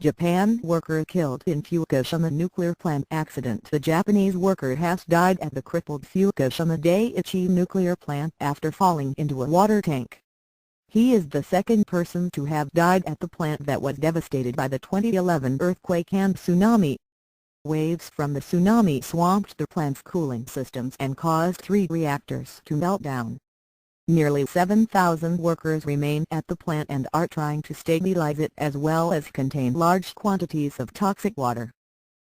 Japan worker killed in Fukushima nuclear plant accident. The Japanese worker has died at the crippled Fukushima Daiichi nuclear plant after falling into a water tank. He is the second person to have died at the plant that was devastated by the 2011 earthquake and tsunami. Waves from the tsunami swamped the plant's cooling systems and caused 3 reactors to melt down. Nearly 7,000 workers remain at the plant and are trying to stabilize it as well as contain large quantities of toxic water.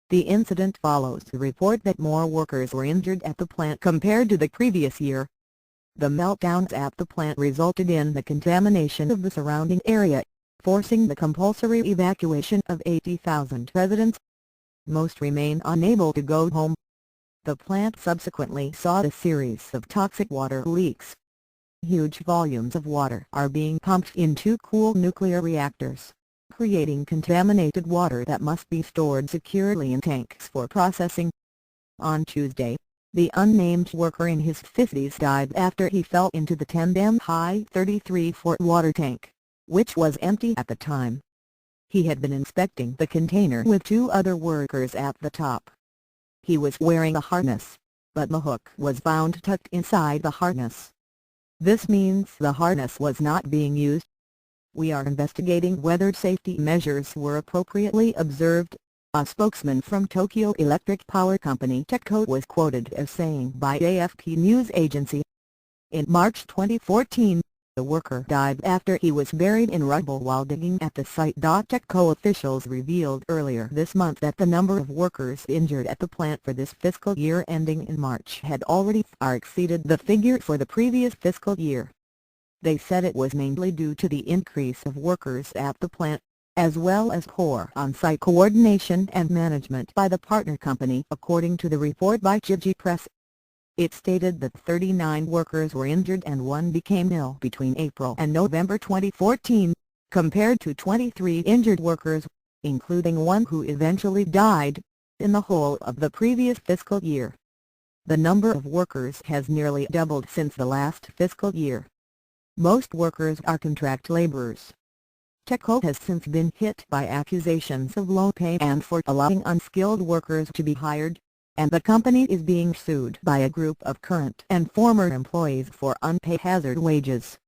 The incident follows the report that more workers were injured at the plant compared to the previous year. The meltdowns at the plant resulted in the contamination of the surrounding area, forcing the compulsory evacuation of 80,000 residents. Most remain unable to go home. The plant subsequently saw a series of toxic water leaks. Huge volumes of water are being pumped into cool nuclear reactors, creating contaminated water that must be stored securely in tanks for processing. On Tuesday, the unnamed worker in his 50s died after he fell into the 10-high 33-foot water tank, which was empty at the time. He had been inspecting the container with 2 other workers at the top. He was wearing a harness, but the hook was found tucked inside the harness. This means the harness was not being used. "We are investigating whether safety measures were appropriately observed," a spokesman from Tokyo Electric Power Company TEPCO was quoted as saying by AFP news agency. In March 2014, the worker died after he was buried in rubble while digging at the site. TEPCO officials revealed earlier this month that the number of workers injured at the plant for this fiscal year ending in March had already far exceeded the figure for the previous fiscal year. They said it was mainly due to the increase of workers at the plant, as well as poor on-site coordination and management by the partner company, according to the report by Jiji Press. It stated that 39 workers were injured and 1 became ill between April and November 2014, compared to 23 injured workers, including 1 who eventually died, in the whole of the previous fiscal year. The number of workers has nearly doubled since the last fiscal year. Most workers are contract laborers. TEPCO has since been hit by accusations of low pay and for allowing unskilled workers to be hired, and the company is being sued by a group of current and former employees for unpaid hazard wages.